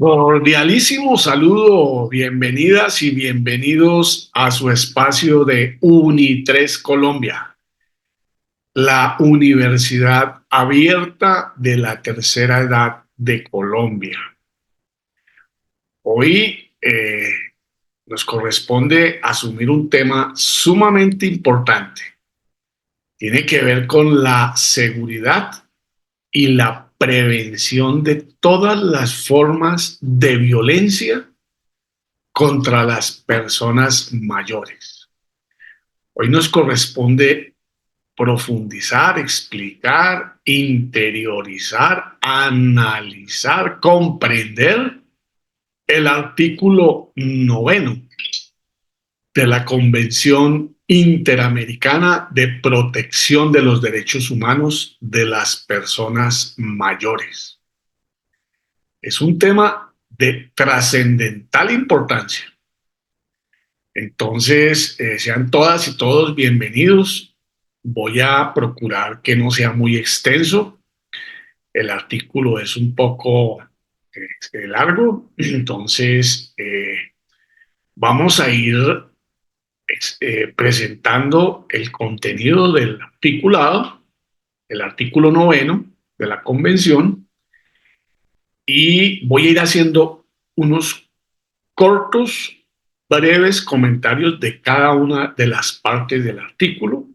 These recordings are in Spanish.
Cordialísimo saludo, bienvenidas y bienvenidos a su espacio de Uni3 Colombia, la Universidad Abierta de la Tercera Edad de Colombia. Hoy nos corresponde asumir un tema sumamente importante. Tiene que ver con la seguridad y la prevención de todas las formas de violencia contra las personas mayores. Hoy nos corresponde profundizar, explicar, interiorizar, analizar, comprender el artículo 9 de la Convención Interamericana de Protección de los Derechos Humanos de las Personas Mayores. Es un tema de trascendental importancia. Entonces, sean todas y todos bienvenidos. Voy a procurar que no sea muy extenso. El artículo es un poco largo, entonces vamos a ir presentando el contenido del articulado, el artículo 9 de la Convención, y voy a ir haciendo unos cortos, breves comentarios de cada una de las partes del artículo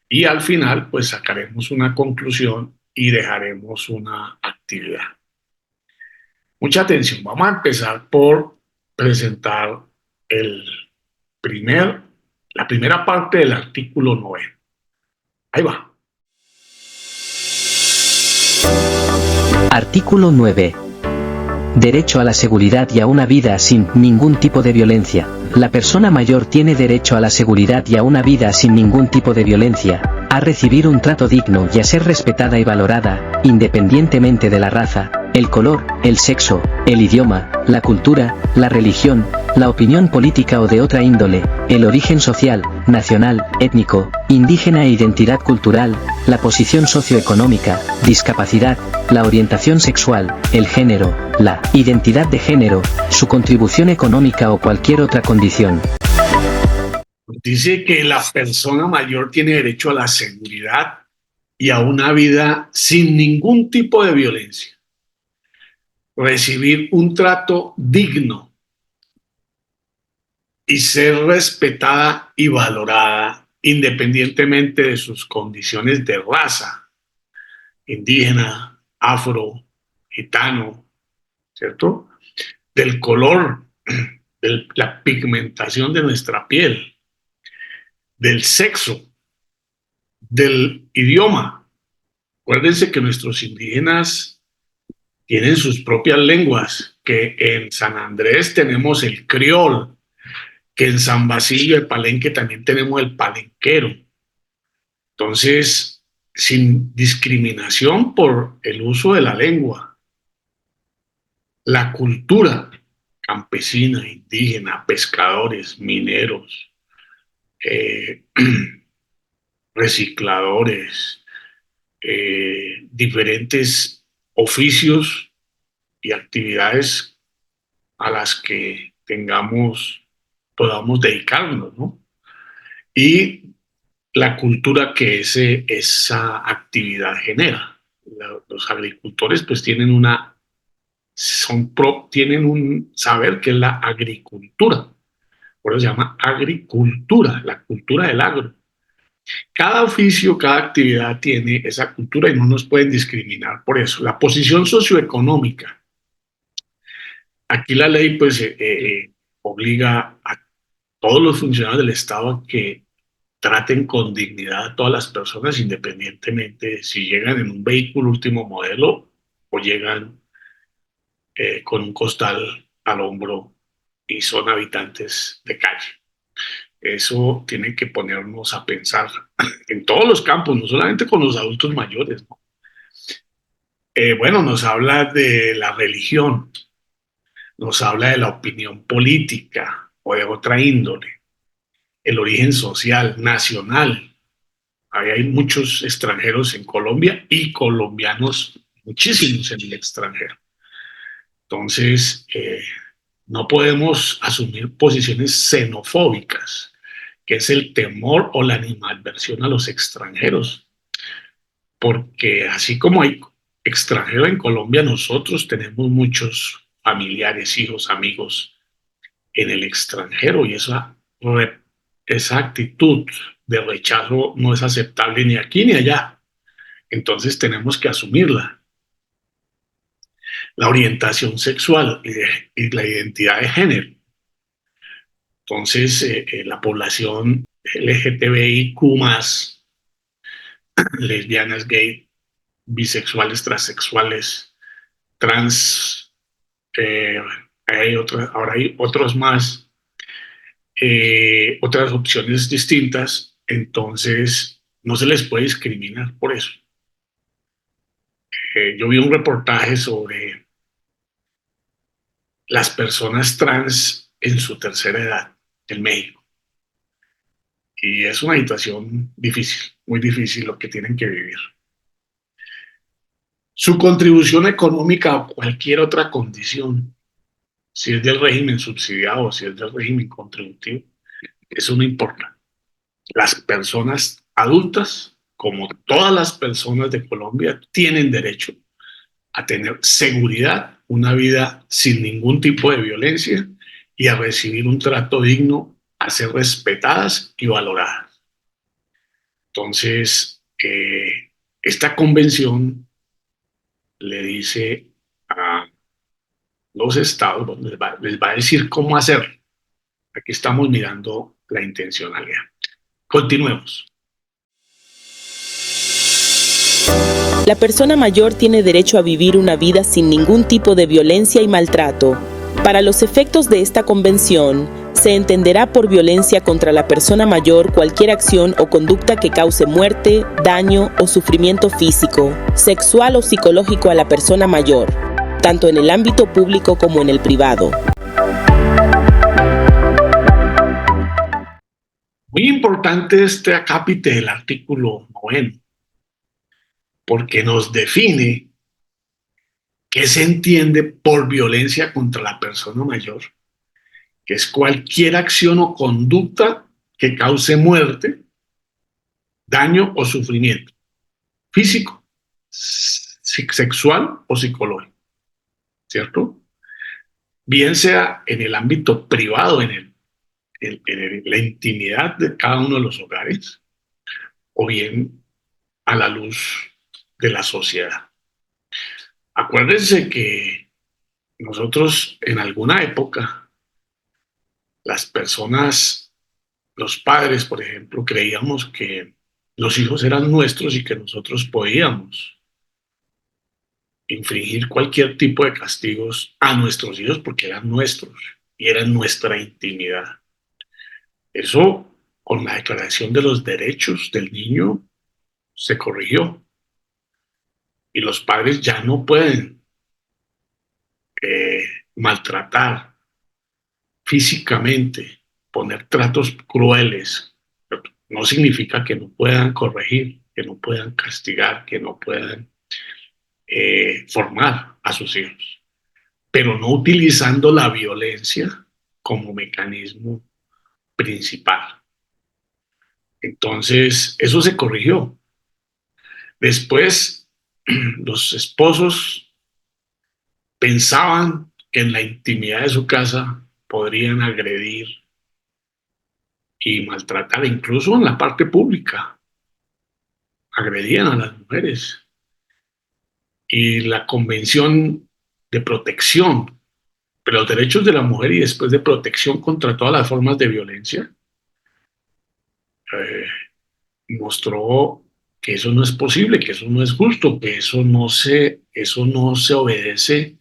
y al final pues sacaremos una conclusión y dejaremos una actividad. Mucha atención, vamos a empezar por presentar el la primera parte del artículo 9. Ahí va. Artículo 9. Derecho a la seguridad y a una vida sin ningún tipo de violencia. La persona mayor tiene derecho a la seguridad y a una vida sin ningún tipo de violencia, a recibir un trato digno y a ser respetada y valorada, independientemente de la raza, el color, el sexo, el idioma, la cultura, la religión, la opinión política o de otra índole, el origen social, nacional, étnico, indígena e identidad cultural, la posición socioeconómica, discapacidad, la orientación sexual, el género, la identidad de género, su contribución económica o cualquier otra condición. Dice que la persona mayor tiene derecho a la seguridad y a una vida sin ningún tipo de violencia. Recibir un trato digno y ser respetada y valorada independientemente de sus condiciones de raza, indígena, afro, gitano, ¿cierto? Del color, de la pigmentación de nuestra piel, del sexo, del idioma. Acuérdense que nuestros indígenas tienen sus propias lenguas, que en San Andrés tenemos el criol, que en San Basilio de Palenque también tenemos el palenquero. Entonces, sin discriminación por el uso de la lengua, la cultura campesina, indígena, pescadores, mineros, eh, recicladores, diferentes oficios y actividades a las que podamos dedicarnos, ¿no? Y la cultura que esa actividad genera. Los agricultores pues tienen tienen un saber que es la agricultura. Por eso se llama agricultura, la cultura del agro. Cada oficio, cada actividad tiene esa cultura y no nos pueden discriminar por eso. La posición socioeconómica. Aquí la ley pues obliga a todos los funcionarios del Estado a que traten con dignidad a todas las personas, independientemente de si llegan en un vehículo último modelo o llegan con un costal al hombro y son habitantes de calle. Eso tiene que ponernos a pensar en todos los campos, no solamente con los adultos mayores, ¿no? Bueno, nos habla de la religión, nos habla de la opinión política o de otra índole, el origen social, nacional. Hay muchos extranjeros en Colombia y colombianos, muchísimos en el extranjero. Entonces, no podemos asumir posiciones xenofóbicas, que es el temor o la animadversión a los extranjeros, porque así como hay extranjeros en Colombia, nosotros tenemos muchos familiares, hijos, amigos en el extranjero y esa actitud de rechazo no es aceptable ni aquí ni allá. Entonces tenemos que asumirla. La orientación sexual y la identidad de género. Entonces, la población LGTBIQ+, lesbianas, gay, bisexuales, transexuales, trans, eh, ahora hay otros más, otras opciones distintas, entonces no se les puede discriminar por eso. Yo vi un reportaje sobre las personas trans en su tercera edad en México. Y es una situación difícil, muy difícil lo que tienen que vivir. Su contribución económica o cualquier otra condición, si es del régimen subsidiado o si es del régimen contributivo, eso no importa. Las personas adultas, como todas las personas de Colombia, tienen derecho a tener seguridad, una vida sin ningún tipo de violencia y a recibir un trato digno, a ser respetadas y valoradas. Entonces, esta convención le dice a los estados, les va a decir cómo hacerlo. Aquí estamos mirando la intencionalidad. Continuemos. La persona mayor tiene derecho a vivir una vida sin ningún tipo de violencia y maltrato. Para los efectos de esta convención, se entenderá por violencia contra la persona mayor cualquier acción o conducta que cause muerte, daño o sufrimiento físico, sexual o psicológico a la persona mayor, tanto en el ámbito público como en el privado. Muy importante este acápite del artículo 9, porque nos define qué se entiende por violencia contra la persona mayor, que es cualquier acción o conducta que cause muerte, daño o sufrimiento físico, sexual o psicológico, ¿cierto? Bien sea en el ámbito privado, en la intimidad de cada uno de los hogares, o bien a la luz de la sociedad. Acuérdense que nosotros en alguna época, las personas, los padres, por ejemplo, creíamos que los hijos eran nuestros y que nosotros podíamos infringir cualquier tipo de castigos a nuestros hijos porque eran nuestros y eran nuestra intimidad. Eso, con la Declaración de los Derechos del Niño, se corrigió y los padres ya no pueden maltratar físicamente, poner tratos crueles. No significa que no puedan corregir, que no puedan castigar, que no puedan formar a sus hijos, pero no utilizando la violencia como mecanismo principal. Entonces, eso se corrigió. Después, los esposos pensaban que en la intimidad de su casa podrían agredir y maltratar, incluso en la parte pública, agredían a las mujeres. Y la Convención de Protección de los Derechos de la Mujer y después de protección contra todas las formas de violencia, mostró que eso no es posible, que eso no es justo, que eso no se obedece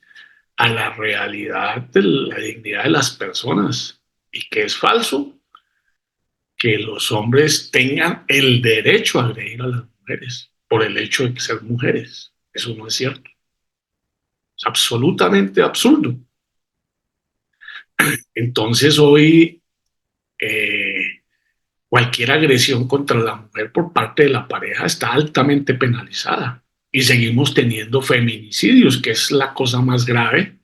a la realidad de la dignidad de las personas y que es falso que los hombres tengan el derecho a agredir a las mujeres por el hecho de ser mujeres. Eso no es cierto. Es absolutamente absurdo. Entonces hoy cualquier agresión contra la mujer por parte de la pareja está altamente penalizada y seguimos teniendo feminicidios, que es la cosa más grave,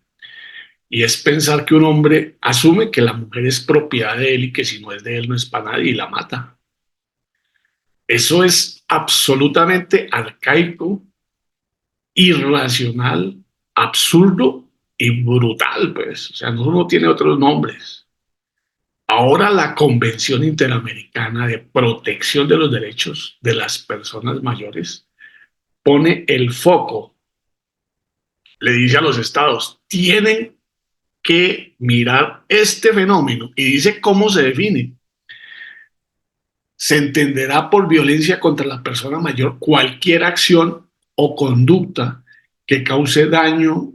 y es pensar que un hombre asume que la mujer es propiedad de él y que si no es de él no es para nadie y la mata. Eso es absolutamente arcaico, irracional, absurdo y brutal, pues. O sea, no tiene otros nombres. Ahora la Convención Interamericana de Protección de los Derechos de las Personas Mayores pone el foco, le dice a los estados, tienen que mirar este fenómeno y dice cómo se define. Se entenderá por violencia contra la persona mayor cualquier acción o conducta que cause daño,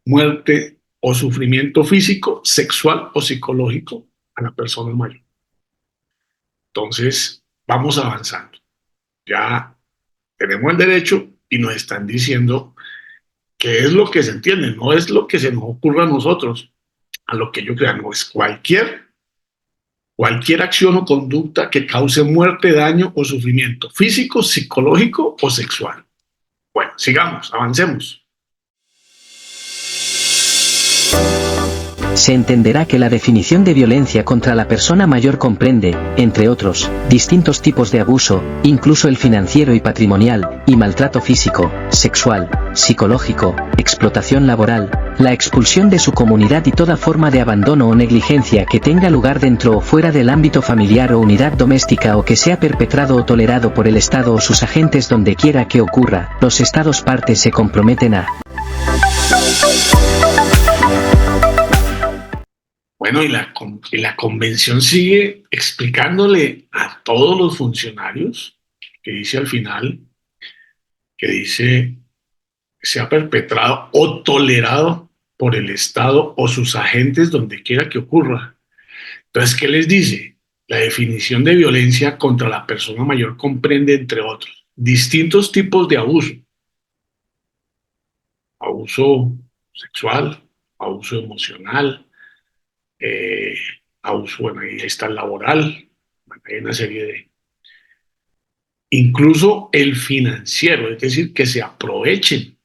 muerte o sufrimiento físico, sexual o psicológico a la persona mayor. Entonces, vamos avanzando. Ya tenemos el derecho y nos están diciendo qué es lo que se entiende, no es lo que se nos ocurra a nosotros, a lo que yo crea, no es cualquier acción o conducta que cause muerte, daño o sufrimiento físico, psicológico o sexual. Bueno, sigamos, avancemos. Se entenderá que la definición de violencia contra la persona mayor comprende, entre otros, distintos tipos de abuso, incluso el financiero y patrimonial, y maltrato físico, sexual, psicológico, explotación laboral, la expulsión de su comunidad y toda forma de abandono o negligencia que tenga lugar dentro o fuera del ámbito familiar o unidad doméstica o que sea perpetrado o tolerado por el Estado o sus agentes donde quiera que ocurra. Los Estados partes se comprometen a Bueno, y la convención sigue explicándole a todos los funcionarios, que dice al final, que dice se ha perpetrado o tolerado por el Estado o sus agentes donde quiera que ocurra. Entonces, ¿qué les dice? La definición de violencia contra la persona mayor comprende, entre otros, distintos tipos de abuso. Abuso sexual, abuso emocional, eh, abuso, bueno, ahí está el laboral, bueno, hay una serie de... Incluso el financiero, es decir, que se aprovechen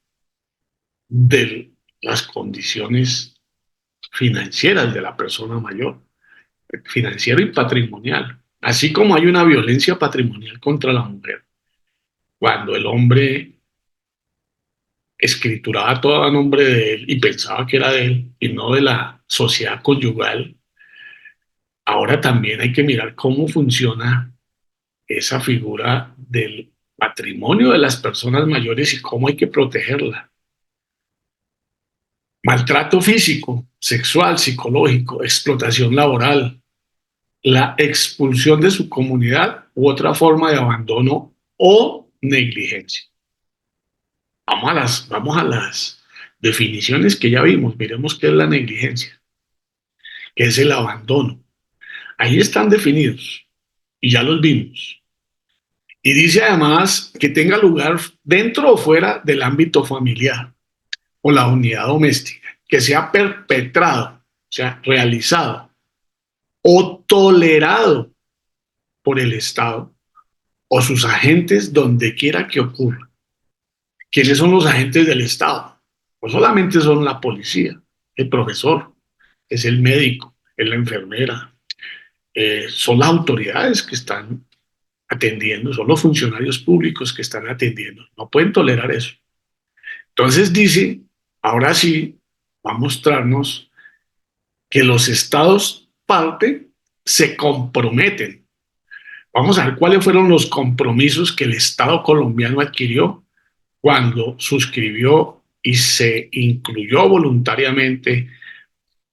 de las condiciones financieras de la persona mayor, financiero y patrimonial, así como hay una violencia patrimonial contra la mujer. Cuando el hombre escrituraba todo a nombre de él y pensaba que era de él y no de la sociedad conyugal, ahora también hay que mirar cómo funciona esa figura del patrimonio de las personas mayores y cómo hay que protegerla. Maltrato físico, sexual, psicológico, explotación laboral, la expulsión de su comunidad u otra forma de abandono o negligencia. Vamos a las definiciones que ya vimos. Miremos qué es la negligencia, qué es el abandono. Ahí están definidos y ya los vimos. Y dice además que tenga lugar dentro o fuera del ámbito familiar o la unidad doméstica, que sea perpetrado, o sea, realizado o tolerado por el Estado o sus agentes donde quiera que ocurra. ¿Quiénes son los agentes del Estado? No solamente son la policía, el profesor, es el médico, es la enfermera, son las autoridades que están atendiendo, son los funcionarios públicos que están atendiendo. No pueden tolerar eso. Entonces dice, ahora sí, va a mostrarnos que los estados parte se comprometen. Vamos a ver cuáles fueron los compromisos que el Estado colombiano adquirió cuando suscribió y se incluyó voluntariamente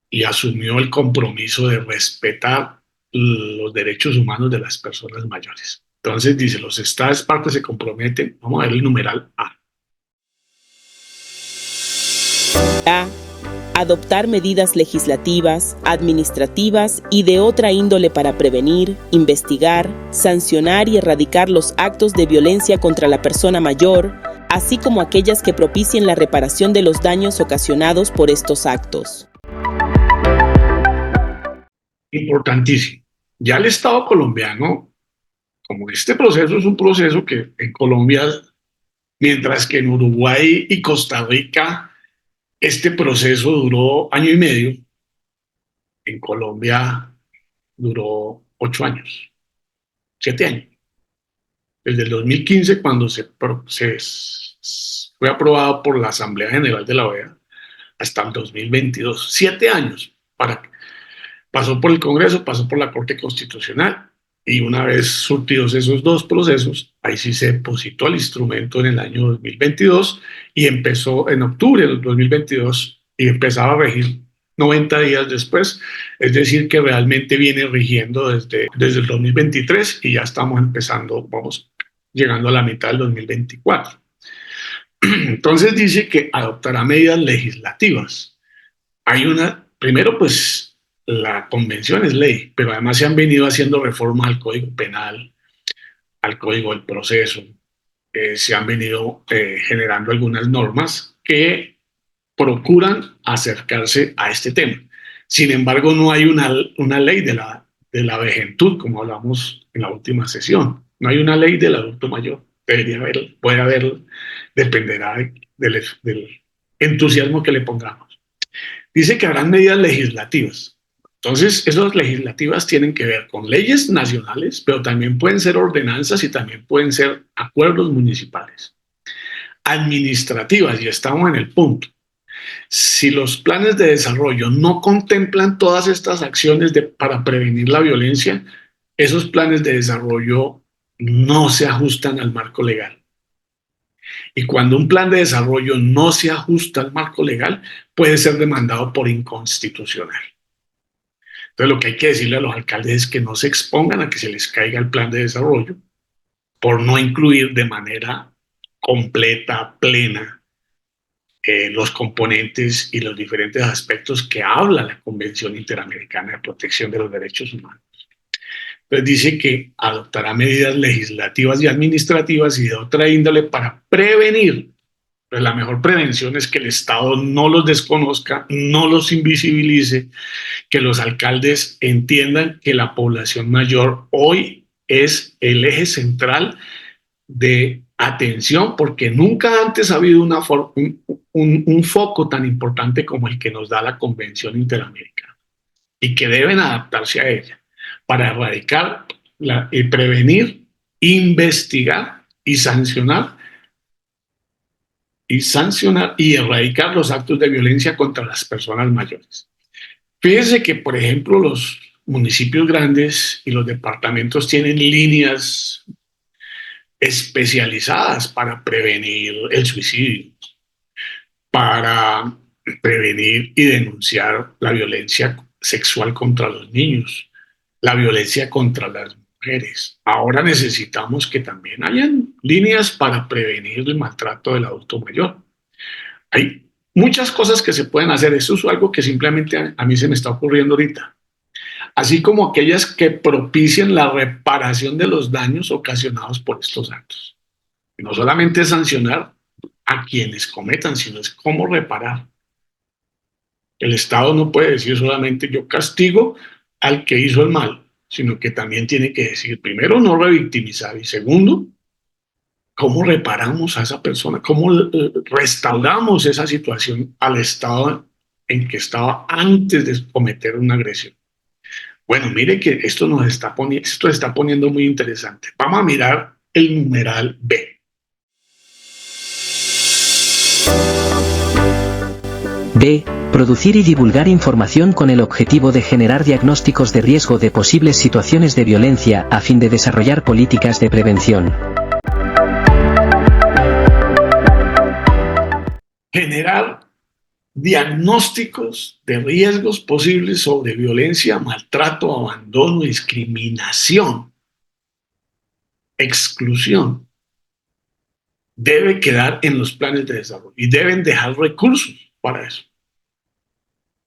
y asumió el compromiso de respetar los derechos humanos de las personas mayores. Entonces dice, los estados partes se comprometen, vamos a ver el numeral A. A. Adoptar medidas legislativas, administrativas y de otra índole para prevenir, investigar, sancionar y erradicar los actos de violencia contra la persona mayor, así como aquellas que propicien la reparación de los daños ocasionados por estos actos. Importantísimo. Ya el Estado colombiano, como este proceso es un proceso que en Colombia, mientras que en Uruguay y Costa Rica Este proceso duró año y medio. En Colombia duró 8 años, 7 años. Desde el 2015, cuando fue aprobado por la Asamblea General de la OEA, hasta el 2022. 7 años. Pasó por el Congreso, pasó por la Corte Constitucional, y una vez surtidos esos dos procesos, ahí sí se depositó el instrumento en el año 2022 y empezó en octubre del 2022 y empezaba a regir 90 días después, es decir, que realmente viene rigiendo desde el 2023 y ya estamos empezando, vamos llegando a la mitad del 2024. Entonces dice que adoptará medidas legislativas. Primero pues la convención es ley, pero además se han venido haciendo reformas al Código Penal, al Código del Proceso, se han venido generando algunas normas que procuran acercarse a este tema. Sin embargo, no hay una ley de la vejentud, como hablamos en la última sesión. No hay una ley del adulto mayor. Debería haber, puede haber, dependerá del entusiasmo que le pongamos. Dice que habrán medidas legislativas. Entonces, esas legislativas tienen que ver con leyes nacionales, pero también pueden ser ordenanzas y también pueden ser acuerdos municipales. Administrativas, y estamos en el punto. Si los planes de desarrollo no contemplan todas estas acciones para prevenir la violencia, esos planes de desarrollo no se ajustan al marco legal. Y cuando un plan de desarrollo no se ajusta al marco legal, puede ser demandado por inconstitucional. Entonces, lo que hay que decirle a los alcaldes es que no se expongan a que se les caiga el plan de desarrollo por no incluir de manera completa, plena, los componentes y los diferentes aspectos que habla la Convención Interamericana de Protección de los Derechos Humanos. Entonces dice que adoptará medidas legislativas y administrativas y de otra índole para prevenir. Pues la mejor prevención es que el Estado no los desconozca, no los invisibilice, que los alcaldes entiendan que la población mayor hoy es el eje central de atención, porque nunca antes ha habido un foco tan importante como el que nos da la Convención Interamericana y que deben adaptarse a ella para erradicar, prevenir, investigar y sancionar y erradicar los actos de violencia contra las personas mayores. Fíjense que, por ejemplo, los municipios grandes y los departamentos tienen líneas especializadas para prevenir el suicidio, para prevenir y denunciar la violencia sexual contra los niños, la violencia contra las mujeres. Ahora necesitamos que también hayan líneas para prevenir el maltrato del adulto mayor. Hay muchas cosas que se pueden hacer. Eso es algo que simplemente a mí se me está ocurriendo ahorita. Así como aquellas que propician la reparación de los daños ocasionados por estos actos. Y no solamente sancionar a quienes cometan, sino es cómo reparar. El Estado no puede decir solamente yo castigo al que hizo el mal, sino que también tiene que decir, primero, no revictimizar, y segundo, cómo reparamos a esa persona, cómo restauramos esa situación al estado en que estaba antes de cometer una agresión. Bueno, mire que esto se está poniendo muy interesante. Vamos a mirar el numeral B. B. Producir y divulgar información con el objetivo de generar diagnósticos de riesgo de posibles situaciones de violencia a fin de desarrollar políticas de prevención. Generar diagnósticos de riesgos posibles sobre violencia, maltrato, abandono, discriminación, exclusión. Debe quedar en los planes de desarrollo y deben dejar recursos para eso.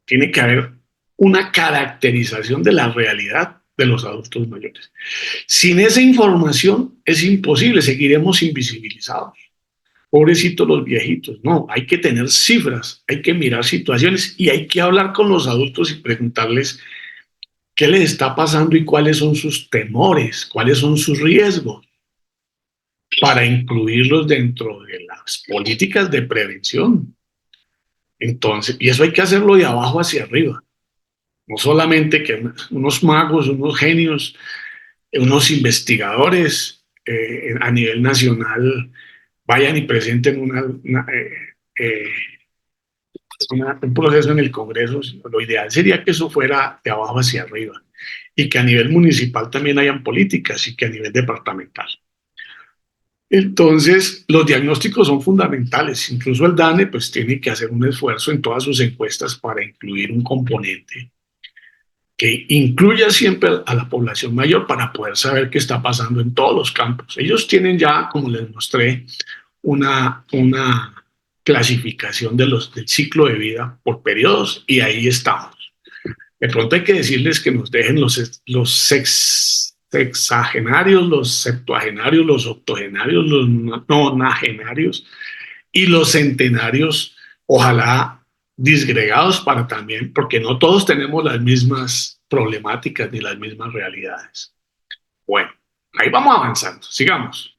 Tiene que haber una caracterización de la realidad de los adultos mayores. Sin esa información es imposible, seguiremos invisibilizados. Pobrecitos los viejitos. No, hay que tener cifras, hay que mirar situaciones y hay que hablar con los adultos y preguntarles qué les está pasando y cuáles son sus temores, cuáles son sus riesgos, para incluirlos dentro de las políticas de prevención. Entonces, y eso hay que hacerlo de abajo hacia arriba. No solamente que unos magos, unos genios, unos investigadores a nivel nacional vayan y presenten eh, un proceso en el Congreso. Lo ideal sería que eso fuera de abajo hacia arriba y que a nivel municipal también hayan políticas y que a nivel departamental. Entonces, los diagnósticos son fundamentales. Incluso el DANE pues tiene que hacer un esfuerzo en todas sus encuestas para incluir un componente que incluya siempre a la población mayor para poder saber qué está pasando en todos los campos. Ellos tienen ya, como les mostré, una clasificación del ciclo de vida por periodos y ahí estamos. De pronto hay que decirles que nos dejen los sexagenarios, los septuagenarios, los octogenarios, los nonagenarios y los centenarios, ojalá disgregados para también, porque no todos tenemos las mismas problemáticas ni las mismas realidades. Bueno, ahí vamos avanzando, sigamos.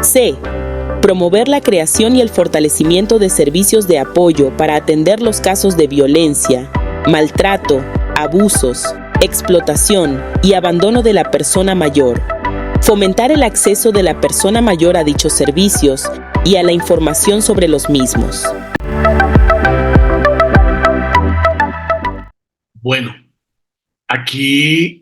C. Promover la creación y el fortalecimiento de servicios de apoyo para atender los casos de violencia, maltrato, abusos, explotación y abandono de la persona mayor. Fomentar el acceso de la persona mayor a dichos servicios y a la información sobre los mismos. Bueno, aquí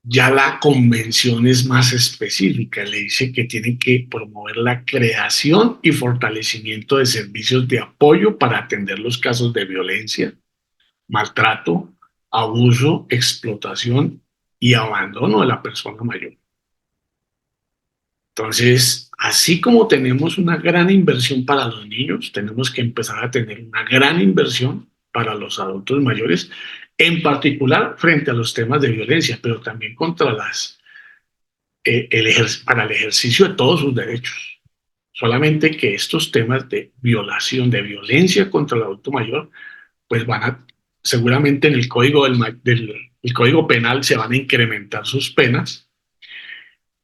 ya la convención es más específica, le dice que tiene que promover la creación y fortalecimiento de servicios de apoyo para atender los casos de violencia, maltrato, abuso, explotación y abandono de la persona mayor. Entonces, así como tenemos una gran inversión para los niños, tenemos que empezar a tener una gran inversión para los adultos mayores, en particular frente a los temas de violencia, pero también contra para el ejercicio de todos sus derechos. Solamente que estos temas de violación, de violencia contra el adulto mayor, pues seguramente en el el Código Penal se van a incrementar sus penas,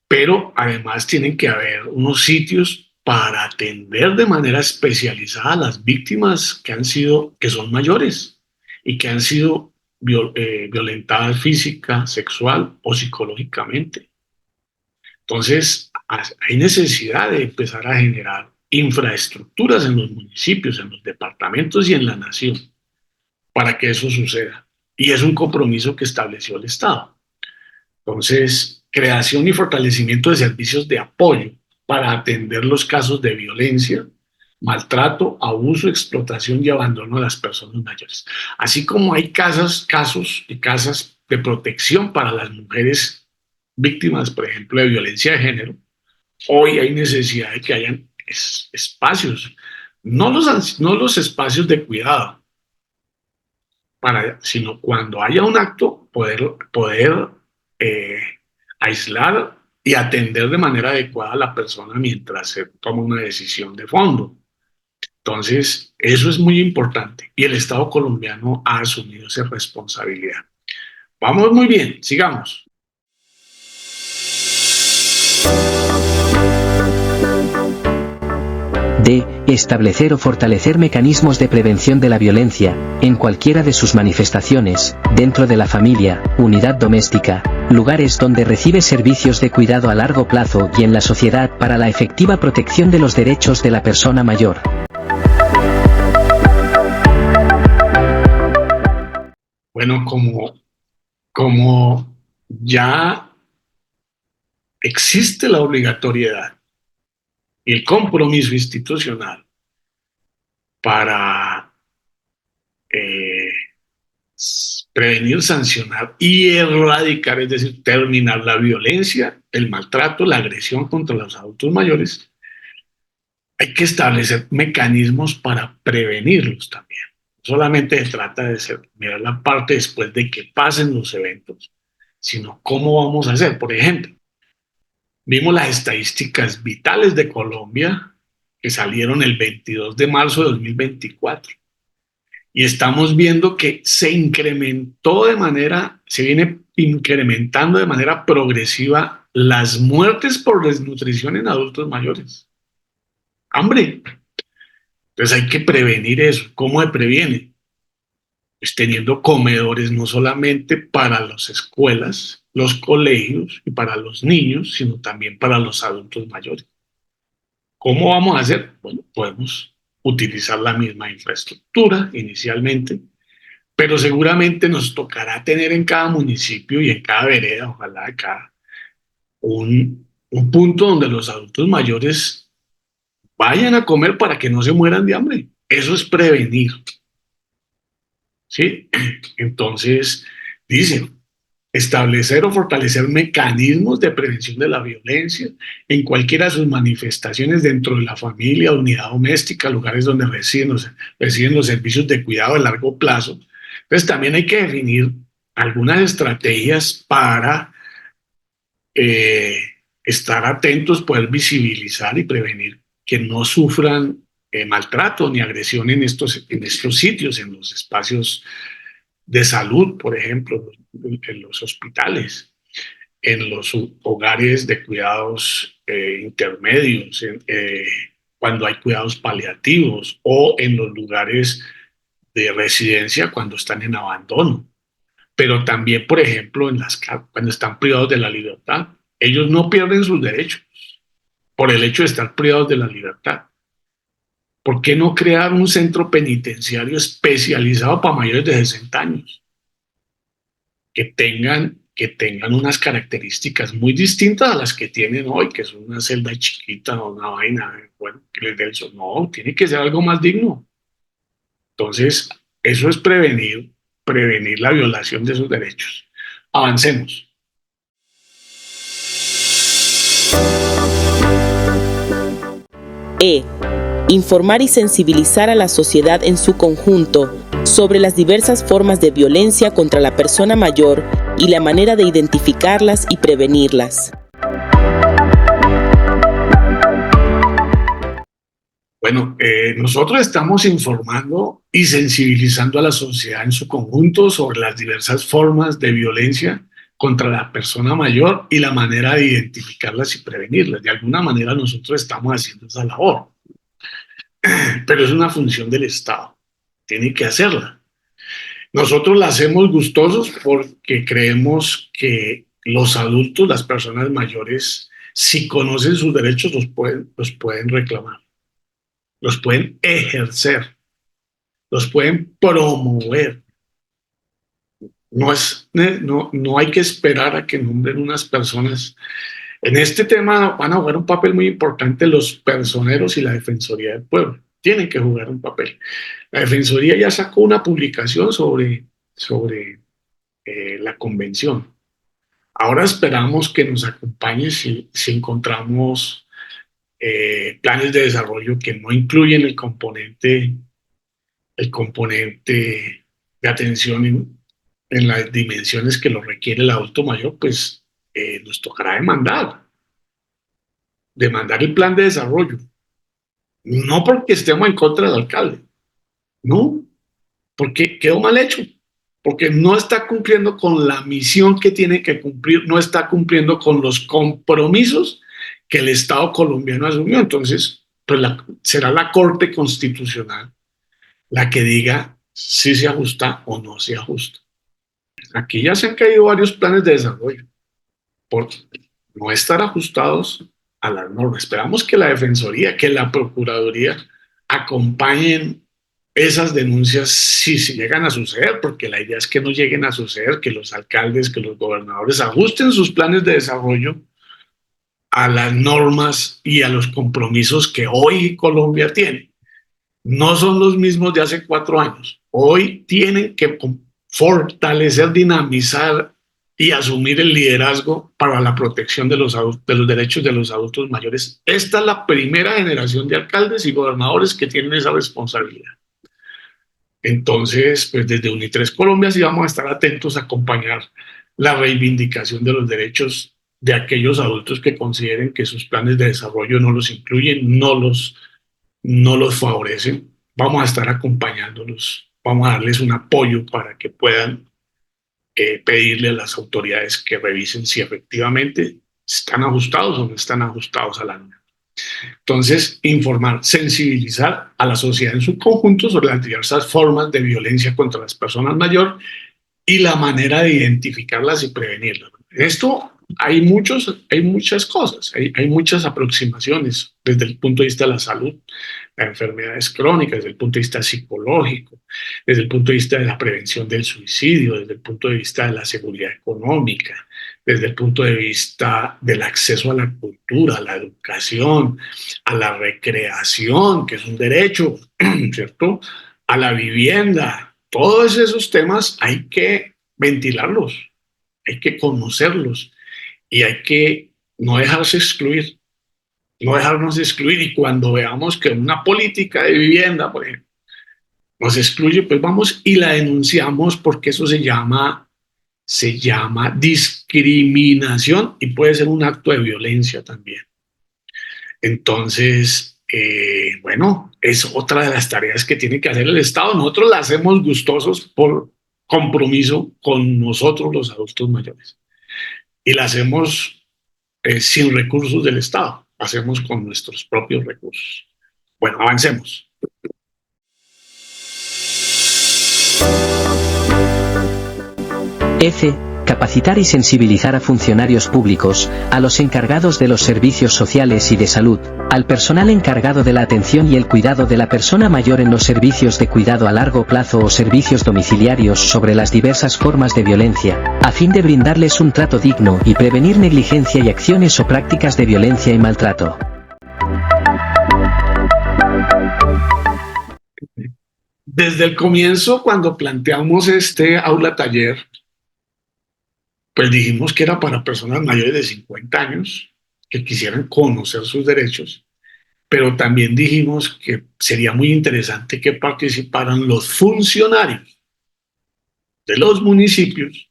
pero además tienen que haber unos sitios para atender de manera especializada a las víctimas que son mayores y que han sido violentadas física, sexual o psicológicamente. Entonces, hay necesidad de empezar a generar infraestructuras en los municipios, en los departamentos y en la nación para que eso suceda. Y es un compromiso que estableció el Estado. Entonces, creación y fortalecimiento de servicios de apoyo para atender los casos de violencia, maltrato, abuso, explotación y abandono de las personas mayores. Así como hay casos y casas de protección para las mujeres víctimas, por ejemplo, de violencia de género, hoy hay necesidad de que hayan espacios, no los espacios de cuidado, sino cuando haya un acto, poder eh, aislar y atender de manera adecuada a la persona mientras se toma una decisión de fondo. Entonces, eso es muy importante y el Estado colombiano ha asumido esa responsabilidad. Vamos muy bien, sigamos. D. Establecer o fortalecer mecanismos de prevención de la violencia, en cualquiera de sus manifestaciones, dentro de la familia, unidad doméstica, lugares donde recibe servicios de cuidado a largo plazo y en la sociedad para la efectiva protección de los derechos de la persona mayor. Bueno, como ya existe la obligatoriedad y el compromiso institucional para prevenir, sancionar y erradicar, es decir, terminar la violencia, el maltrato, la agresión contra los adultos mayores, hay que establecer mecanismos para prevenirlos también. No solamente se trata de mirar la parte después de que pasen los eventos, sino cómo vamos a hacer. Por ejemplo, vimos las estadísticas vitales de Colombia que salieron el 22 de marzo de 2024 y estamos viendo que se viene incrementando de manera progresiva las muertes por desnutrición en adultos mayores. Hambre. Entonces hay que prevenir eso. ¿Cómo se previene? Pues teniendo comedores no solamente para las escuelas, los colegios y para los niños, sino también para los adultos mayores. ¿Cómo vamos a hacer? Bueno, podemos utilizar la misma infraestructura inicialmente, pero seguramente nos tocará tener en cada municipio y en cada vereda, ojalá acá, un punto donde los adultos mayores vayan a comer para que no se mueran de hambre. Eso es prevenir, ¿sí? Entonces, dice, establecer o fortalecer mecanismos de prevención de la violencia en cualquiera de sus manifestaciones dentro de la familia, unidad doméstica, lugares donde residen los servicios de cuidado de largo plazo. Entonces, también hay que definir algunas estrategias para eh, estar atentos, poder visibilizar y prevenir que no sufran maltrato ni agresión en estos sitios, en los espacios de salud, por ejemplo, en los hospitales, en los hogares de cuidados intermedios, cuando hay cuidados paliativos o en los lugares de residencia cuando están en abandono. Pero también, por ejemplo, cuando están privados de la libertad. Ellos no pierden sus derechos por el hecho de estar privados de la libertad. ¿Por qué no crear un centro penitenciario especializado para mayores de 60 años? Que tengan unas características muy distintas a las que tienen hoy, que es una celda chiquita o una vaina, bueno, que les dé el sol. No, tiene que ser algo más digno. Entonces, eso es prevenir la violación de sus derechos. Avancemos. E. Informar y sensibilizar a la sociedad en su conjunto sobre las diversas formas de violencia contra la persona mayor y la manera de identificarlas y prevenirlas. Bueno, nosotros estamos informando y sensibilizando a la sociedad en su conjunto sobre las diversas formas de violencia contra la persona mayor y la manera de identificarlas y prevenirlas. De alguna manera nosotros estamos haciendo esa labor, pero es una función del Estado. Tiene que hacerla. Nosotros la hacemos gustosos porque creemos que los adultos, las personas mayores, si conocen sus derechos, los pueden reclamar, los pueden ejercer, los pueden promover. No hay que esperar a que nombren unas personas. En este tema van a jugar un papel muy importante los personeros y la Defensoría del Pueblo. Tienen que jugar un papel. La Defensoría ya sacó una publicación sobre la convención. Ahora esperamos que nos acompañe si encontramos planes de desarrollo que no incluyen el componente de atención en las dimensiones que lo requiere el adulto mayor, pues nos tocará demandar el plan de desarrollo. No porque estemos en contra del alcalde, no, porque quedó mal hecho, porque no está cumpliendo con la misión que tiene que cumplir, no está cumpliendo con los compromisos que el Estado colombiano asumió. Entonces, pues será la Corte Constitucional la que diga si se ajusta o no se ajusta. Aquí ya se han caído varios planes de desarrollo por no estar ajustados a las normas. Esperamos que la Defensoría, que la Procuraduría acompañen esas denuncias si se llegan a suceder, porque la idea es que no lleguen a suceder, que los alcaldes, que los gobernadores ajusten sus planes de desarrollo a las normas y a los compromisos que hoy Colombia tiene. No son los mismos de hace 4 años. Hoy tienen que fortalecer, dinamizar y asumir el liderazgo para la protección de los derechos de los adultos mayores. Esta es la primera generación de alcaldes y gobernadores que tienen esa responsabilidad. Entonces, pues desde Unitres Colombia sí vamos a estar atentos a acompañar la reivindicación de los derechos de aquellos adultos que consideren que sus planes de desarrollo no los incluyen, no los favorecen. Vamos a estar acompañándolos, vamos a darles un apoyo para que puedan pedirle a las autoridades que revisen si efectivamente ¿Están ajustados o no están ajustados a la norma? Entonces, informar, sensibilizar a la sociedad en su conjunto sobre las diversas formas de violencia contra las personas mayores y la manera de identificarlas y prevenirlas. Esto hay muchas cosas, hay muchas aproximaciones desde el punto de vista de la salud, las enfermedades crónicas, desde el punto de vista psicológico, desde el punto de vista de la prevención del suicidio, desde el punto de vista de la seguridad económica, desde el punto de vista del acceso a la cultura, a la educación, a la recreación, que es un derecho, ¿cierto? A la vivienda. Todos esos temas hay que ventilarlos, hay que conocerlos y hay que no dejarse excluir, no dejarnos excluir. Y cuando veamos que una política de vivienda, por ejemplo, nos excluye, pues vamos y la denunciamos, porque eso se llama discriminación y puede ser un acto de violencia también. Entonces, bueno, es otra de las tareas que tiene que hacer el Estado. Nosotros la hacemos gustosos por compromiso con nosotros los adultos mayores y la hacemos sin recursos del Estado, hacemos con nuestros propios recursos. Bueno, avancemos. F. Capacitar y sensibilizar a funcionarios públicos, a los encargados de los servicios sociales y de salud, al personal encargado de la atención y el cuidado de la persona mayor en los servicios de cuidado a largo plazo o servicios domiciliarios sobre las diversas formas de violencia, a fin de brindarles un trato digno y prevenir negligencia y acciones o prácticas de violencia y maltrato. Desde el comienzo, cuando planteamos este aula taller, pues dijimos que era para personas mayores de 50 años que quisieran conocer sus derechos, pero también dijimos que sería muy interesante que participaran los funcionarios de los municipios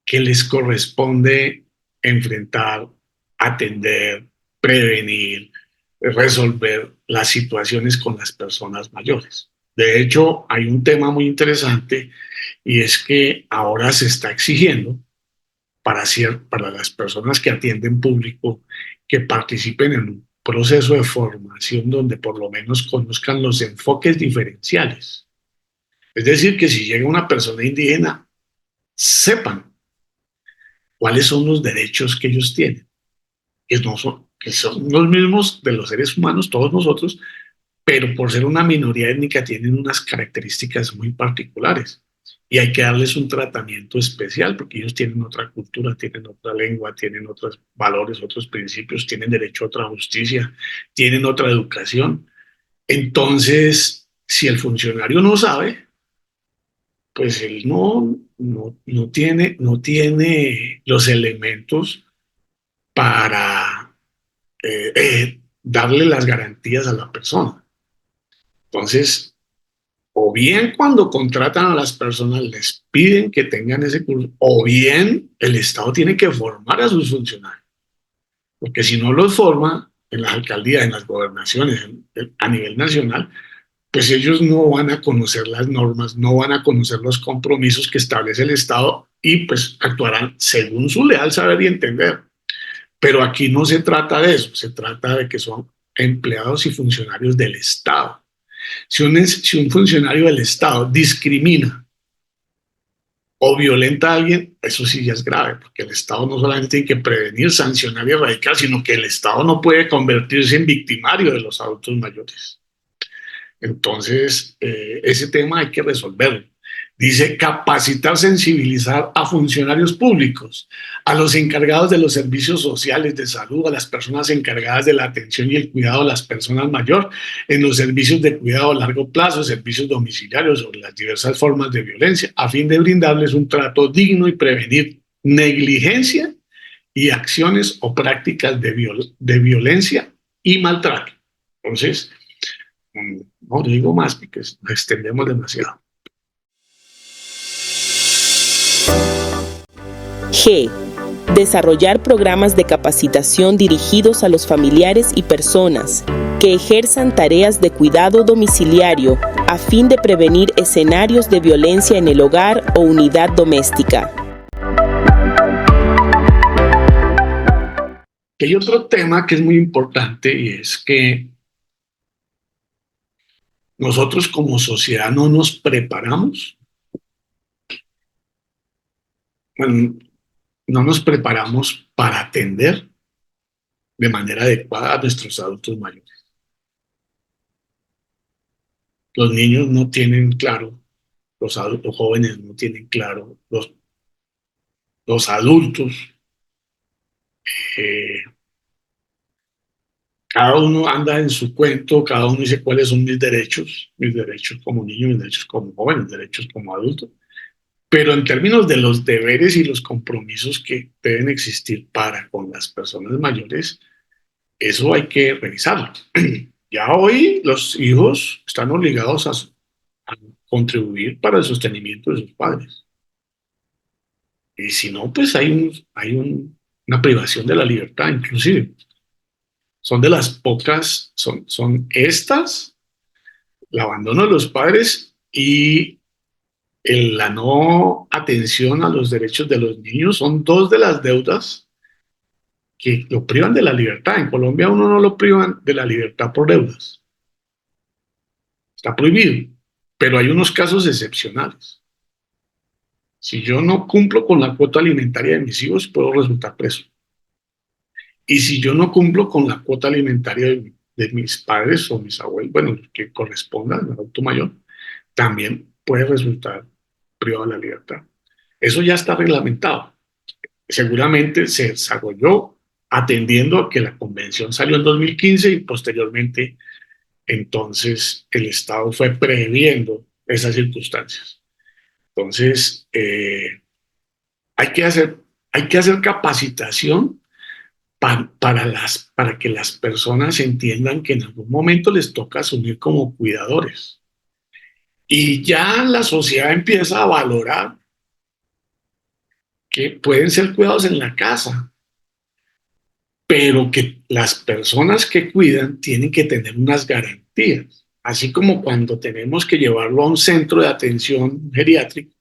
que les corresponde enfrentar, atender, prevenir, resolver las situaciones con las personas mayores. De hecho, hay un tema muy interesante, y es que ahora se está exigiendo para las personas que atienden público que participen en un proceso de formación donde por lo menos conozcan los enfoques diferenciales. Es decir, que si llega una persona indígena, sepan cuáles son los derechos que ellos tienen, que son los mismos de los seres humanos, todos nosotros, pero por ser una minoría étnica tienen unas características muy particulares y hay que darles un tratamiento especial porque ellos tienen otra cultura, tienen otra lengua, tienen otros valores, otros principios, tienen derecho a otra justicia, tienen otra educación. Entonces, si el funcionario no sabe, pues él no tiene los elementos para darle las garantías a la persona. Entonces, o bien cuando contratan a las personas les piden que tengan ese curso, o bien el Estado tiene que formar a sus funcionarios. Porque si no los forma en las alcaldías, en las gobernaciones, a nivel nacional, pues ellos no van a conocer las normas, no van a conocer los compromisos que establece el Estado y pues actuarán según su leal saber y entender. Pero aquí no se trata de eso, se trata de que son empleados y funcionarios del Estado. Si un funcionario del Estado discrimina o violenta a alguien, eso sí ya es grave, porque el Estado no solamente tiene que prevenir, sancionar y erradicar, sino que el Estado no puede convertirse en victimario de los adultos mayores. Entonces, ese tema hay que resolverlo. Dice capacitar, sensibilizar a funcionarios públicos, a los encargados de los servicios sociales de salud, a las personas encargadas de la atención y el cuidado de las personas mayores en los servicios de cuidado a largo plazo, servicios domiciliarios sobre las diversas formas de violencia, a fin de brindarles un trato digno y prevenir negligencia y acciones o prácticas de violencia y maltrato. Entonces, no digo más porque nos extendemos demasiado. G. Desarrollar programas de capacitación dirigidos a los familiares y personas que ejerzan tareas de cuidado domiciliario a fin de prevenir escenarios de violencia en el hogar o unidad doméstica. Que hay otro tema que es muy importante y es que nosotros como sociedad no nos preparamos, bueno, no nos preparamos para atender de manera adecuada a nuestros adultos mayores. Los niños no tienen claro, los adultos jóvenes no tienen claro, los adultos, eh, cada uno anda en su cuento, cada uno dice cuáles son mis derechos como niño, mis derechos como joven, mis derechos como adulto. Pero en términos de los deberes y los compromisos que deben existir para con las personas mayores, eso hay que revisarlo. Ya hoy los hijos están obligados a contribuir para el sostenimiento de sus padres. Y si no, pues una privación de la libertad, inclusive. Son de las pocas, son estas, el abandono de los padres y la no atención a los derechos de los niños son dos de las deudas que lo privan de la libertad. En Colombia uno no lo privan de la libertad por deudas. Está prohibido. Pero hay unos casos excepcionales. Si yo no cumplo con la cuota alimentaria de mis hijos, puedo resultar preso. Y si yo no cumplo con la cuota alimentaria de mis padres o mis abuelos, bueno, que corresponda al adulto mayor, también puede resultar privado de la libertad. Eso ya está reglamentado. Seguramente se desarrolló atendiendo a que la convención salió en 2015 y posteriormente entonces el Estado fue previendo esas circunstancias. Entonces, hay, que hacer, hay que hacer capacitación para que las personas entiendan que en algún momento les toca asumir como cuidadores. Y ya la sociedad empieza a valorar que pueden ser cuidados en la casa, pero que las personas que cuidan tienen que tener unas garantías. Así como cuando tenemos que llevarlo a un centro de atención geriátrico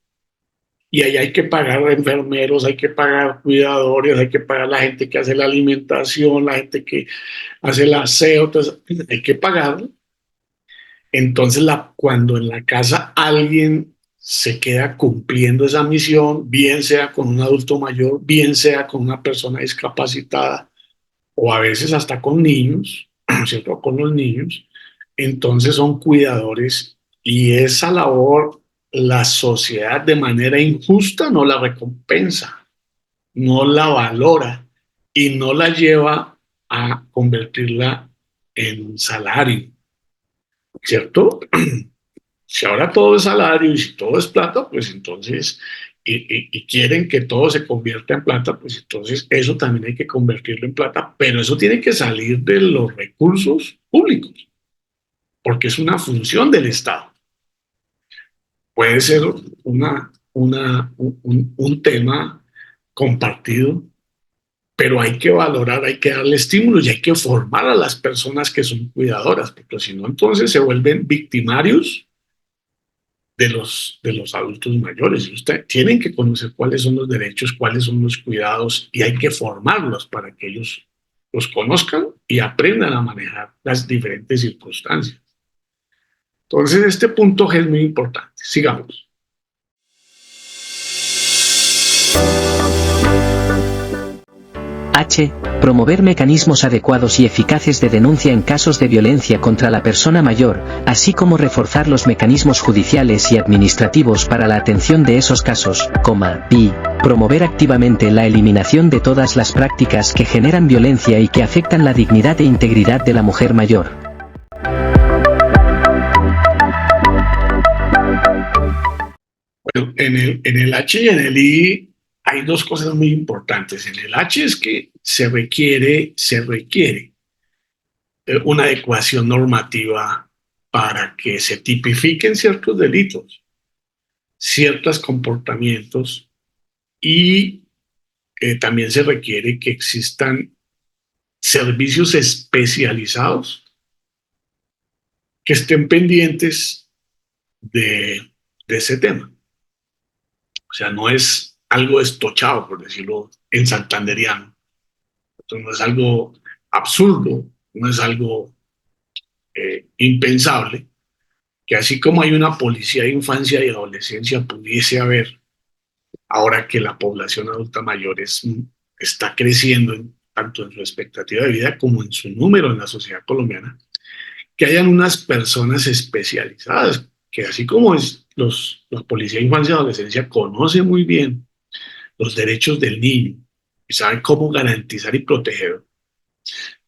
y ahí hay que pagar enfermeros, hay que pagar cuidadores, hay que pagar la gente que hace la alimentación, la gente que hace el aseo, entonces hay que pagarlo. Entonces, cuando en la casa alguien se queda cumpliendo esa misión, bien sea con un adulto mayor, bien sea con una persona discapacitada, o a veces hasta con niños, ¿cierto? Con los niños, entonces son cuidadores y esa labor la sociedad de manera injusta no la recompensa, no la valora y no la lleva a convertirla en salario, ¿cierto? Si ahora todo es salario y si todo es plata, pues entonces, y quieren que todo se convierta en plata, pues entonces eso también hay que convertirlo en plata, pero eso tiene que salir de los recursos públicos, porque es una función del Estado. Puede ser un tema compartido, pero hay que valorar, hay que darle estímulos y hay que formar a las personas que son cuidadoras, porque si no, entonces se vuelven victimarios de los adultos mayores. Y usted tienen que conocer cuáles son los derechos, cuáles son los cuidados y hay que formarlos para que ellos los conozcan y aprendan a manejar las diferentes circunstancias. Entonces, este punto es muy importante. Sigamos. H. Promover mecanismos adecuados y eficaces de denuncia en casos de violencia contra la persona mayor, así como reforzar los mecanismos judiciales y administrativos para la atención de esos casos, y promover activamente la eliminación de todas las prácticas que generan violencia y que afectan la dignidad e integridad de la mujer mayor. Bueno, en el H y en el I hay dos cosas muy importantes. En el H es que se requiere una adecuación normativa para que se tipifiquen ciertos delitos, ciertos comportamientos y también se requiere que existan servicios especializados que estén pendientes de ese tema. O sea, no es algo estochado, por decirlo en santanderiano, Entonces no es algo absurdo, no es algo impensable, que así como hay una policía de infancia y adolescencia, pudiese haber, ahora que la población adulta mayor está creciendo tanto en su expectativa de vida como en su número en la sociedad colombiana, que hayan unas personas especializadas, que así como la policía de infancia y adolescencia conoce muy bien los derechos del niño y sabe cómo garantizar y proteger,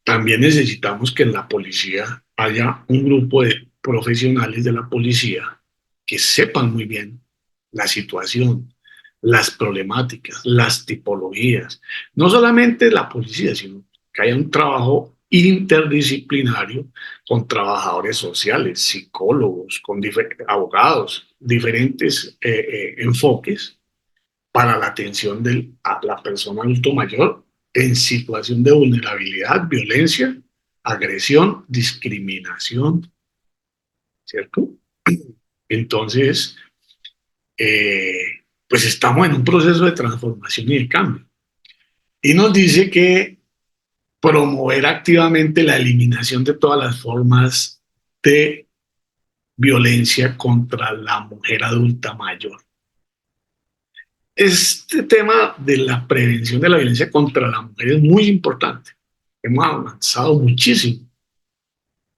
también necesitamos que en la policía haya un grupo de profesionales de la policía que sepan muy bien la situación, las problemáticas, las tipologías. No solamente la policía, sino que haya un trabajo interdisciplinario con trabajadores sociales, psicólogos, con abogados, diferentes enfoques para la atención de la persona adulto mayor en situación de vulnerabilidad, violencia, agresión, discriminación, ¿cierto? Entonces, pues estamos en un proceso de transformación y de cambio. Y nos dice que promover activamente la eliminación de todas las formas de violencia contra la mujer adulta mayor. Este tema de la prevención de la violencia contra la mujer es muy importante. Hemos avanzado muchísimo,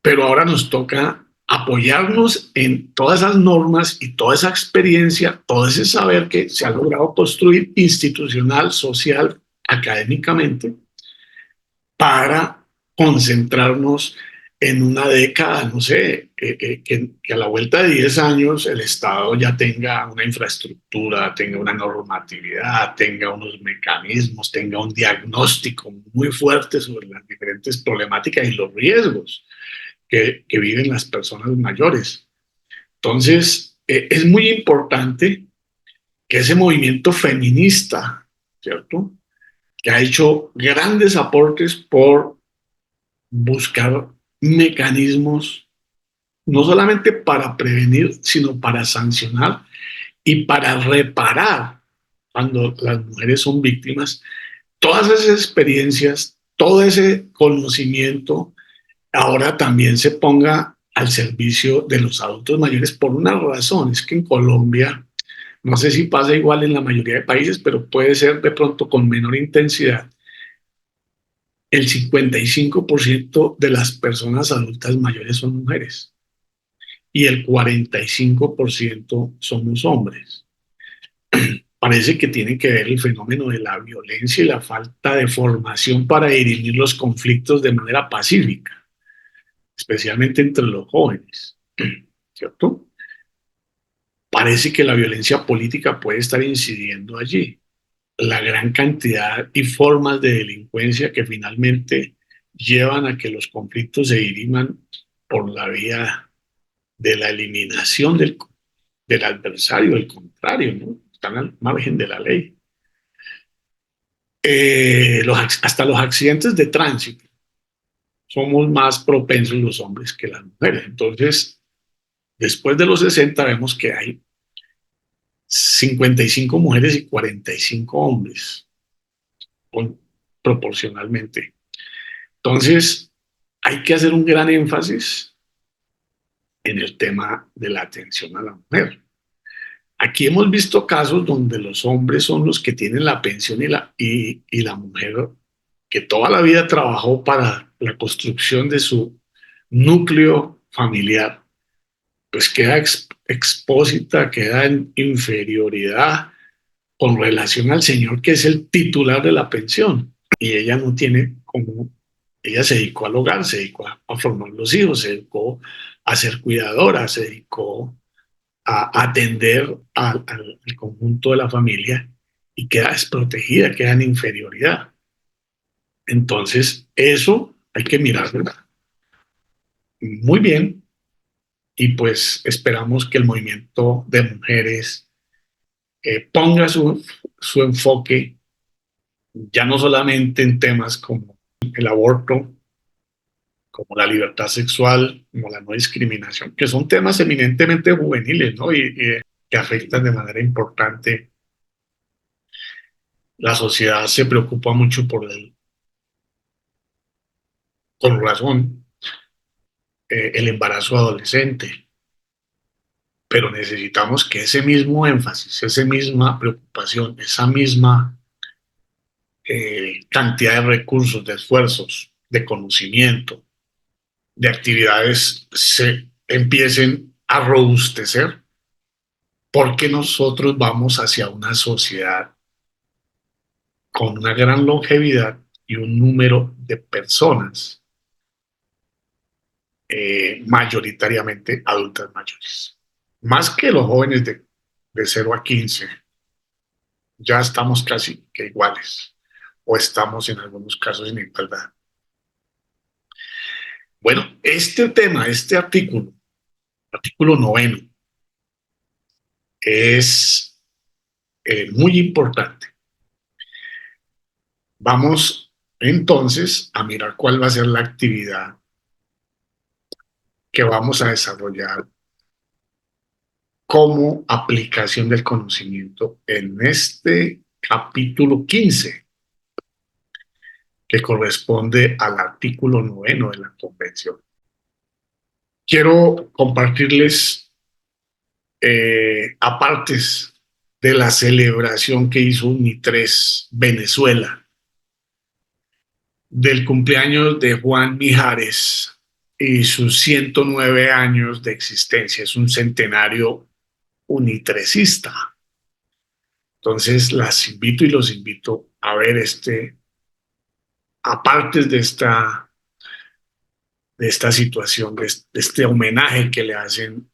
pero ahora nos toca apoyarnos en todas esas normas y toda esa experiencia, todo ese saber que se ha logrado construir institucional, social, académicamente, para concentrarnos en una década, no sé, que a la vuelta de 10 años el Estado ya tenga una infraestructura, tenga una normatividad, tenga unos mecanismos, tenga un diagnóstico muy fuerte sobre las diferentes problemáticas y los riesgos que viven las personas mayores. Entonces, es muy importante que ese movimiento feminista, ¿cierto?, que ha hecho grandes aportes por buscar mecanismos no solamente para prevenir, sino para sancionar y para reparar cuando las mujeres son víctimas. Todas esas experiencias, todo ese conocimiento, ahora también se ponga al servicio de los adultos mayores por una razón, es que en Colombia, no sé si pasa igual en la mayoría de países, pero puede ser de pronto con menor intensidad, el 55% de las personas adultas mayores son mujeres y el 45% somos hombres. Parece que tiene que ver el fenómeno de la violencia y la falta de formación para dirimir los conflictos de manera pacífica, especialmente entre los jóvenes, ¿cierto? Parece que la violencia política puede estar incidiendo allí. La gran cantidad y formas de delincuencia que finalmente llevan a que los conflictos se diriman por la vía de la eliminación del adversario, del contrario, ¿no? Están al margen de la ley. Hasta los accidentes de tránsito somos más propensos los hombres que las mujeres. Entonces, después de los 60 vemos que hay 55 mujeres y 45 hombres, proporcionalmente. Entonces, hay que hacer un gran énfasis en el tema de la atención a la mujer. Aquí hemos visto casos donde los hombres son los que tienen la pensión y la mujer que toda la vida trabajó para la construcción de su núcleo familiar, pues queda expósita, queda en inferioridad con relación al señor que es el titular de la pensión. Y ella no tiene como, ella se dedicó al hogar, se dedicó a formar los hijos, se dedicó a ser cuidadora, se dedicó a atender al conjunto de la familia y queda desprotegida, queda en inferioridad. Entonces, eso hay que mirarlo muy bien y pues esperamos que el movimiento de mujeres ponga su enfoque ya no solamente en temas como el aborto, como la libertad sexual, como la no discriminación, que son temas eminentemente juveniles, ¿no? Y que afectan de manera importante. La sociedad se preocupa mucho por con razón, el embarazo adolescente. Pero necesitamos que ese mismo énfasis, esa misma preocupación, esa misma cantidad de recursos, de esfuerzos, de conocimiento, de actividades se empiecen a robustecer, porque nosotros vamos hacia una sociedad con una gran longevidad y un número de personas mayoritariamente adultas mayores. Más que los jóvenes de 0 a 15, ya estamos casi que iguales, o estamos en algunos casos en igualdad. Bueno, este tema, este artículo 9, es muy importante. Vamos entonces a mirar cuál va a ser la actividad que vamos a desarrollar como aplicación del conocimiento en este capítulo 15, que corresponde al artículo 9 de la Convención. Quiero compartirles apartes de la celebración que hizo UNI3 Venezuela del cumpleaños de Juan Mijares y sus 109 años de existencia. Es un centenario unitrecista. Entonces las invito y los invito a ver apartes de esta situación, de este homenaje que le hacen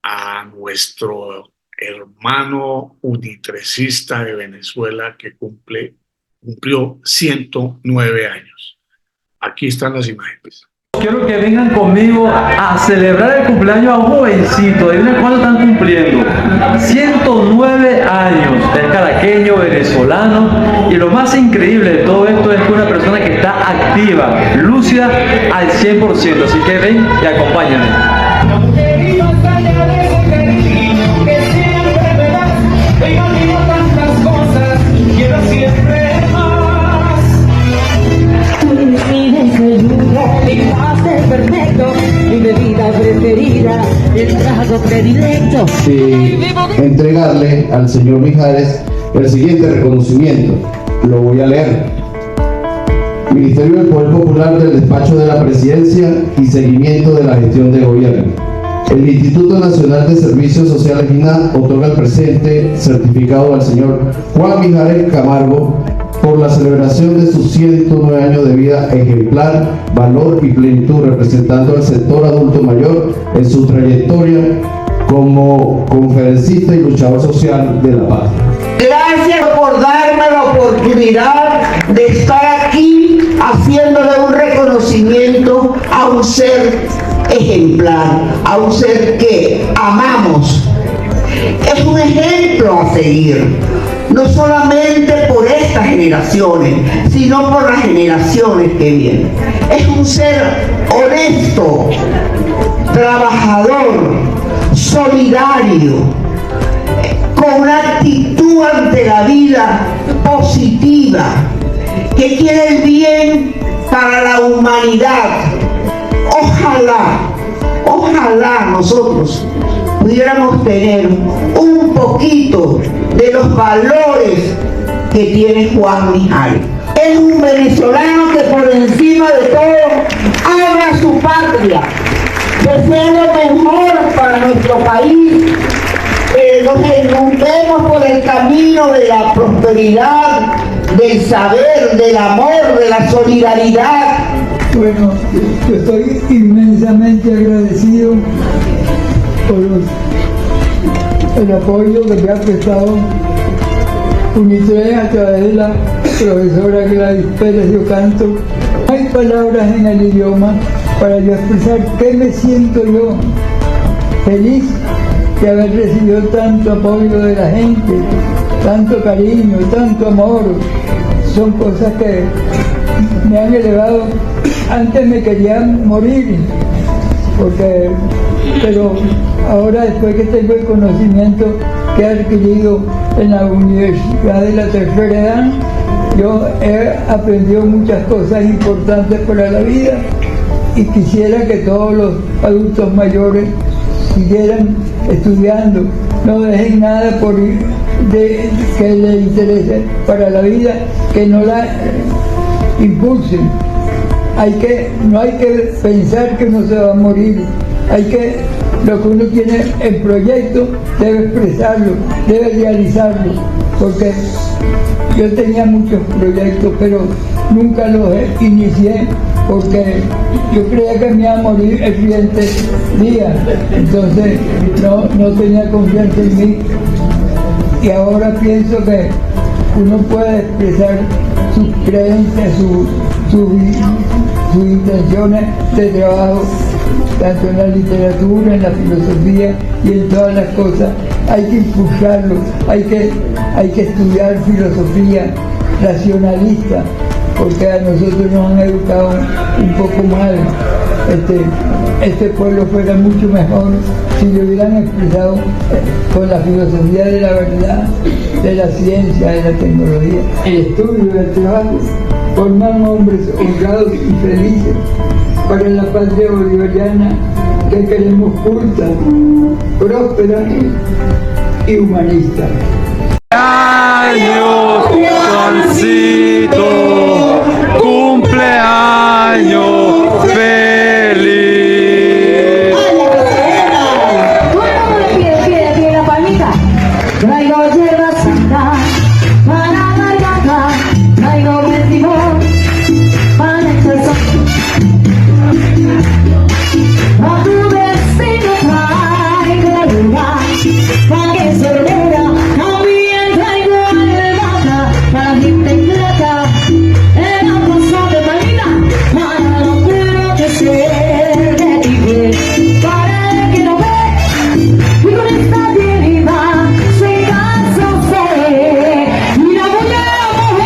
a nuestro hermano unitrecista de Venezuela que cumplió 109 años. Aquí están las imágenes. Quiero que vengan conmigo a celebrar el cumpleaños a un jovencito. Adivinen cuánto están cumpliendo. 109 años. Es caraqueño, venezolano. Y lo más increíble de todo esto es que una persona que está activa, lúcida al 100%. Así que ven y acompáñenme. Y entregarle al señor Mijares el siguiente reconocimiento. Lo voy a leer. Ministerio del Poder Popular del Despacho de la Presidencia y seguimiento de la gestión de gobierno. El Instituto Nacional de Servicios Sociales INAH otorga el presente certificado al señor Juan Mijares Camargo por la celebración de sus 109 años de vida ejemplar, valor y plenitud, representando al sector adulto mayor en su trayectoria como conferencista y luchador social de la paz. Gracias por darme la oportunidad de estar aquí haciéndole un reconocimiento a un ser ejemplar, a un ser que amamos. Es un ejemplo a seguir, no solamente por estas generaciones, sino por las generaciones que vienen. Es un ser honesto, trabajador, solidario, con una actitud ante la vida positiva, que quiere el bien para la humanidad. Ojalá nosotros pudiéramos tener un poquito de los valores que tiene Juan Mijares. Es un venezolano que por encima de todo ama su patria, desea lo mejor para nuestro país, nos encontremos por el camino de la prosperidad, del saber, del amor, de la solidaridad. Bueno, yo estoy inmensamente agradecido por el apoyo que me ha prestado UNI3 a través de la profesora Gladys Pérez de Ocanto. Hay palabras en el idioma para yo expresar qué me siento yo feliz de haber recibido tanto apoyo de la gente, tanto cariño, tanto amor. Son cosas que me han elevado. Antes me querían morir, pero ahora, después que tengo el conocimiento que he adquirido en la Universidad de la Tercera Edad, yo he aprendido muchas cosas importantes para la vida y quisiera que todos los adultos mayores siguieran estudiando, no dejen nada que les interese para la vida, que no la impulsen. No hay que pensar que uno se va a morir, lo que uno tiene en proyecto debe expresarlo, debe realizarlo, porque yo tenía muchos proyectos, pero nunca los inicié porque yo creía que me iba a morir el siguiente día, entonces no tenía confianza en mí, y ahora pienso que uno puede expresar sus creencias, sus intenciones de trabajo, tanto en la literatura, en la filosofía y en todas las cosas. Hay que impulsarlo, hay que estudiar filosofía racionalista, porque a nosotros nos han educado un poco mal. Este pueblo fuera mucho mejor si lo hubieran expresado con la filosofía de la verdad, de la ciencia, de la tecnología. El estudio y el trabajo forman hombres honrados y felices para la patria bolivariana que queremos culta, próspera y humanista. ¡Años, Juancito! ¡Cumpleaños feliz! Pide la palmita. Traigo hierba santa para la gata, traigo vestimón para el sol. A tu vecino traigo la luna para que se vea. También traigo albahaca para la gente ingrata. Era un paso de palmita para no enloquecer de ti, para el que no ve. Y con esta deriva se cansa usted. Mira, mujeres,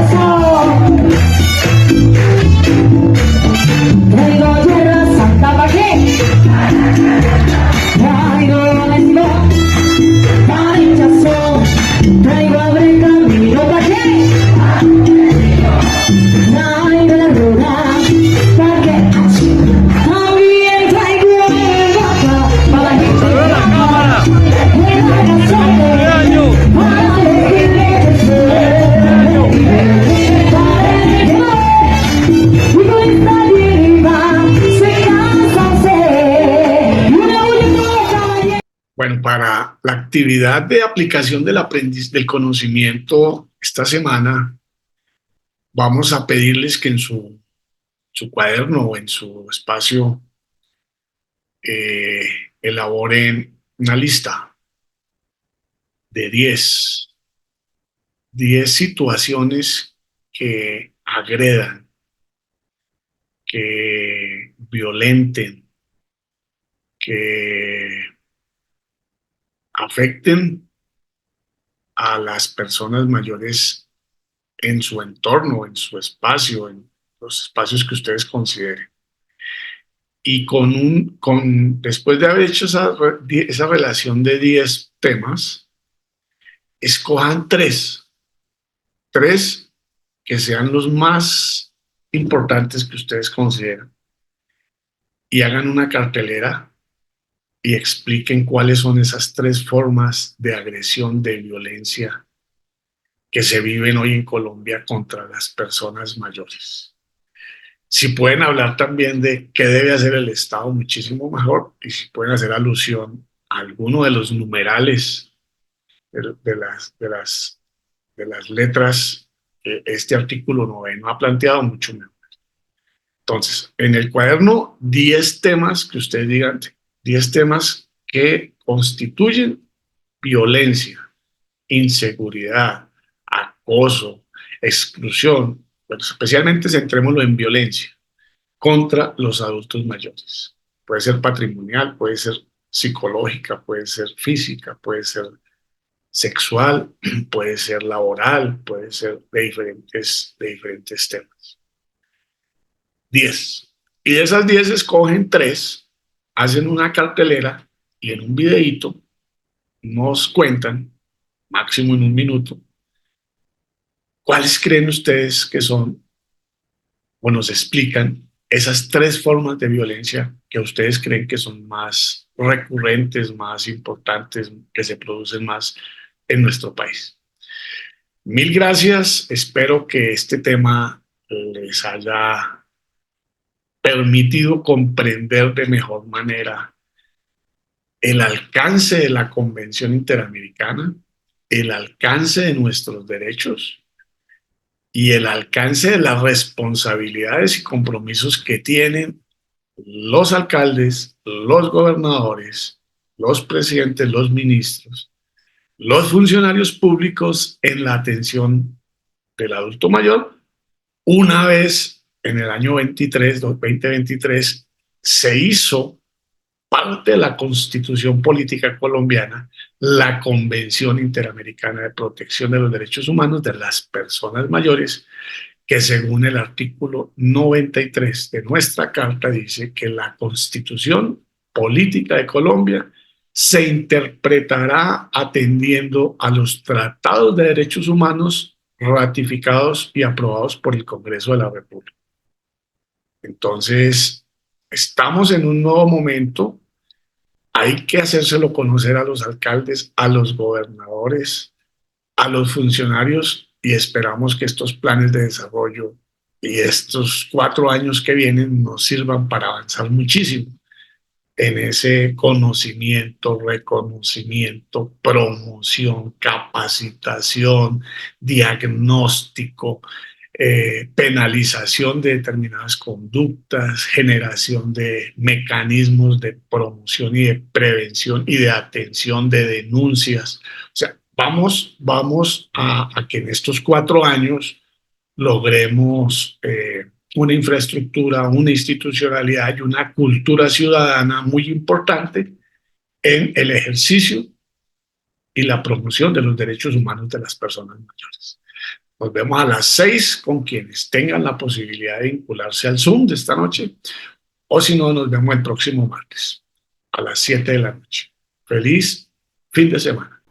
eso. Traigo tierra santa pa' qué. Traigo vestimón para hinchazón. Traigo abre camino pa' qué. Traigo la rueda pa' que también traigo el vaca para la gente que va. Para elegir y con esta deriva se cansa usted. Y una última caballero. Bueno, para la actividad de aplicación del conocimiento esta semana, vamos a pedirles que en su cuaderno o en su espacio elaboren una lista de 10 situaciones que agredan, que violenten, que afecten a las personas mayores en su entorno, en su espacio, en los espacios que ustedes consideren. Y después de haber hecho esa relación de 10 temas, escojan tres que sean los más importantes que ustedes consideran y hagan una cartelera y expliquen cuáles son esas 3 formas de agresión, de violencia que se viven hoy en Colombia contra las personas mayores. Si pueden hablar también de qué debe hacer el Estado, muchísimo mejor, y si pueden hacer alusión a alguno de los numerales de las letras que este artículo 9 ha planteado, mucho mejor. Entonces, en el cuaderno, 10 temas que ustedes digan, 10 temas que constituyen violencia, inseguridad, acoso, exclusión, bueno, especialmente centrémoslo en violencia contra los adultos mayores. Puede ser patrimonial, puede ser psicológica, puede ser física, puede ser sexual, puede ser laboral, puede ser de diferentes temas. 10. Y de esas 10 escogen 3, hacen una cartelera y en un videíto nos cuentan, máximo en 1 minuto, ¿cuáles creen ustedes que son o nos explican esas tres formas de violencia que ustedes creen que son más recurrentes, más importantes, que se producen más en nuestro país. Mil gracias. Espero que este tema les haya permitido comprender de mejor manera el alcance de la Convención Interamericana, el alcance de nuestros derechos y el alcance de las responsabilidades y compromisos que tienen los alcaldes, los gobernadores, los presidentes, los ministros, los funcionarios públicos en la atención del adulto mayor. Una vez en el año 2023 se hizo parte de la Constitución Política Colombiana la Convención Interamericana de Protección de los Derechos Humanos de las Personas Mayores, que según el artículo 93 de nuestra Carta dice que la Constitución Política de Colombia se interpretará atendiendo a los tratados de derechos humanos ratificados y aprobados por el Congreso de la República. Entonces, estamos en un nuevo momento. Hay que hacérselo conocer a los alcaldes, a los gobernadores, a los funcionarios, y esperamos que estos planes de desarrollo y estos 4 años que vienen nos sirvan para avanzar muchísimo en ese conocimiento, reconocimiento, promoción, capacitación, diagnóstico, penalización de determinadas conductas, generación de mecanismos de promoción y de prevención y de atención de denuncias. O sea, vamos a que en estos 4 años logremos una infraestructura, una institucionalidad y una cultura ciudadana muy importante en el ejercicio y la promoción de los derechos humanos de las personas mayores. Nos vemos a las 6 con quienes tengan la posibilidad de vincularse al Zoom de esta noche, o si no, nos vemos el próximo martes a las 7 de la noche. Feliz fin de semana.